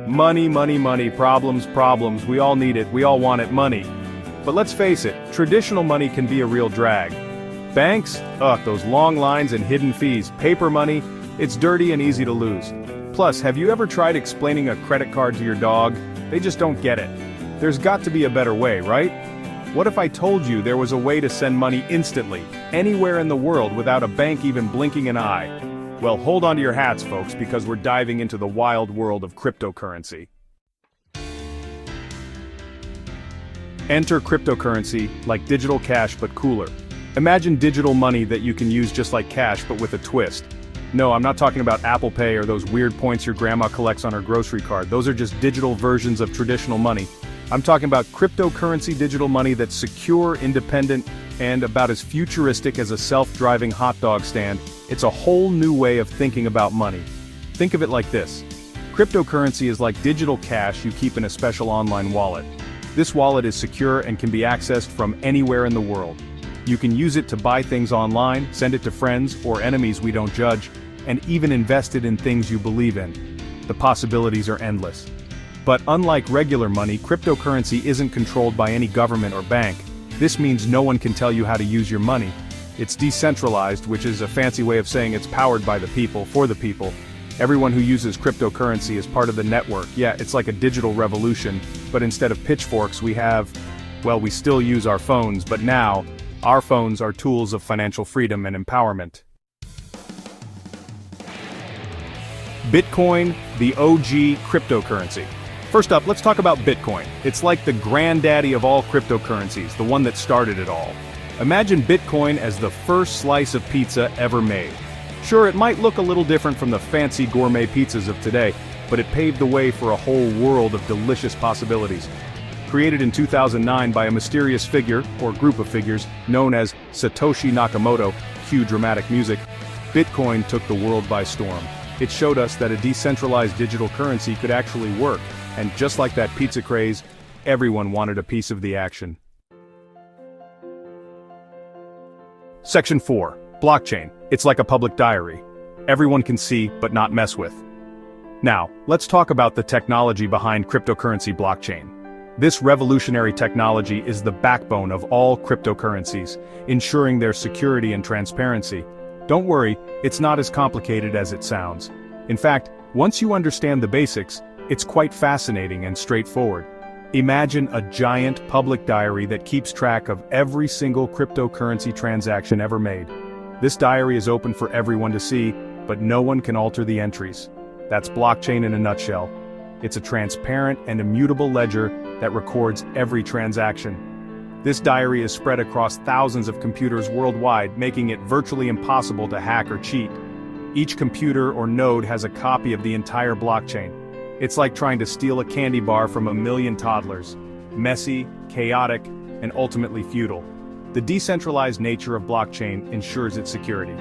Money, money, money, problems, problems, we all need it, we all want it, money. But let's face it, traditional money can be a real drag. Banks? Ugh, those long lines and hidden fees. Paper money? It's dirty and easy to lose. Plus, have you ever tried explaining a credit card to your dog? They just don't get it. There's got to be a better way, right? What if I told you there was a way to send money instantly, anywhere in the world without a bank even blinking an eye? Well, hold on to your hats, folks, because we're diving into the wild world of cryptocurrency. Enter cryptocurrency, like digital cash but cooler. Imagine digital money that you can use just like cash but with a twist. No, I'm not talking about Apple Pay or those weird points your grandma collects on her grocery card. Those are just digital versions of traditional money. I'm talking about cryptocurrency digital money that's secure, independent, and about as futuristic as a self-driving hot dog stand. It's a whole new way of thinking about money. Think of it like this. Cryptocurrency is like digital cash you keep in a special online wallet. This wallet is secure and can be accessed from anywhere in the world. You can use it to buy things online, send it to friends or enemies we don't judge, and even invest it in things you believe in. The possibilities are endless. But unlike regular money, cryptocurrency isn't controlled by any government or bank. This means no one can tell you how to use your money. It's decentralized, which is a fancy way of saying it's powered by the people, for the people. Everyone who uses cryptocurrency is part of the network. Yeah, it's like a digital revolution, but instead of pitchforks we have, well, we still use our phones, but now, our phones are tools of financial freedom and empowerment. Bitcoin, the OG cryptocurrency. First up, let's talk about Bitcoin. It's like the granddaddy of all cryptocurrencies, the one that started it all. Imagine Bitcoin as the first slice of pizza ever made. Sure, it might look a little different from the fancy gourmet pizzas of today, but it paved the way for a whole world of delicious possibilities. Created in 2009 by a mysterious figure, or group of figures, known as Satoshi Nakamoto, cue dramatic music, Bitcoin took the world by storm. It showed us that a decentralized digital currency could actually work, and just like that pizza craze, everyone wanted a piece of the action. Section 4. Blockchain. It's like a public diary. Everyone can see, but not mess with. Now, let's talk about the technology behind cryptocurrency blockchain. This revolutionary technology is the backbone of all cryptocurrencies, ensuring their security and transparency. Don't worry, it's not as complicated as it sounds. In fact, once you understand the basics, it's quite fascinating and straightforward. Imagine a giant public diary that keeps track of every single cryptocurrency transaction ever made. This diary is open for everyone to see, but no one can alter the entries. That's blockchain in a nutshell. It's a transparent and immutable ledger that records every transaction. This diary is spread across thousands of computers worldwide, making it virtually impossible to hack or cheat. Each computer or node has a copy of the entire blockchain. It's like trying to steal a candy bar from a million toddlers. Messy, chaotic, and ultimately futile. The decentralized nature of blockchain ensures its security.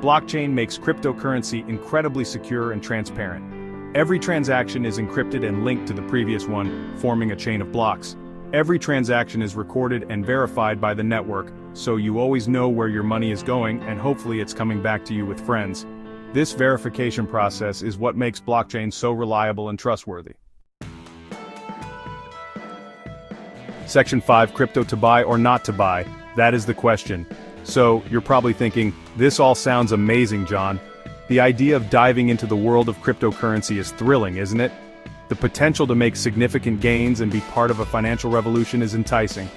Blockchain makes cryptocurrency incredibly secure and transparent. Every transaction is encrypted and linked to the previous one, forming a chain of blocks. Every transaction is recorded and verified by the network, so you always know where your money is going and hopefully it's coming back to you with friends. This verification process is what makes blockchain so reliable and trustworthy. Section 5. Crypto to buy or not to buy? That is the question. So, you're probably thinking, this all sounds amazing, John. The idea of diving into the world of cryptocurrency is thrilling, isn't it? The potential to make significant gains and be part of a financial revolution is enticing.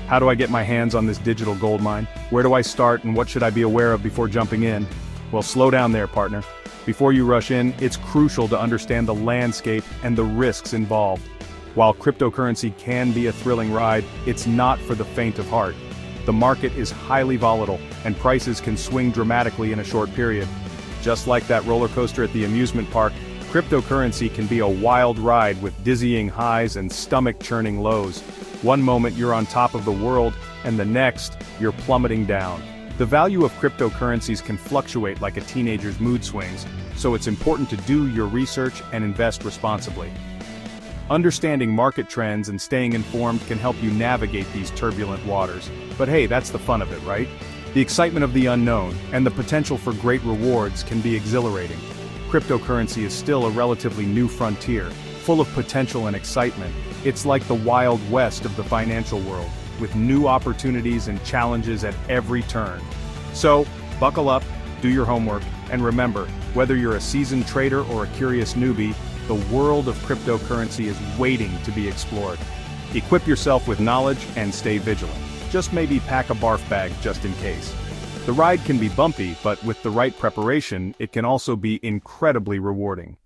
How do I get my hands on this digital goldmine? Where do I start and what should I be aware of before jumping in? Well, slow down there, partner. Before you rush in, it's crucial to understand the landscape and the risks involved. While cryptocurrency can be a thrilling ride, it's not for the faint of heart. The market is highly volatile, and prices can swing dramatically in a short period. Just like that roller coaster at the amusement park, cryptocurrency can be a wild ride with dizzying highs and stomach-churning lows. One moment you're on top of the world, and the next, you're plummeting down. The value of cryptocurrencies can fluctuate like a teenager's mood swings, so it's important to do your research and invest responsibly. Understanding market trends and staying informed can help you navigate these turbulent waters. But hey, that's the fun of it, right? The excitement of the unknown and the potential for great rewards can be exhilarating. Cryptocurrency is still a relatively new frontier, Full of potential and excitement, it's like the Wild West of the financial world, with new opportunities and challenges at every turn. So, buckle up, do your homework, and remember, whether you're a seasoned trader or a curious newbie, the world of cryptocurrency is waiting to be explored. Equip yourself with knowledge and stay vigilant. Just maybe pack a barf bag just in case. The ride can be bumpy, but with the right preparation, it can also be incredibly rewarding.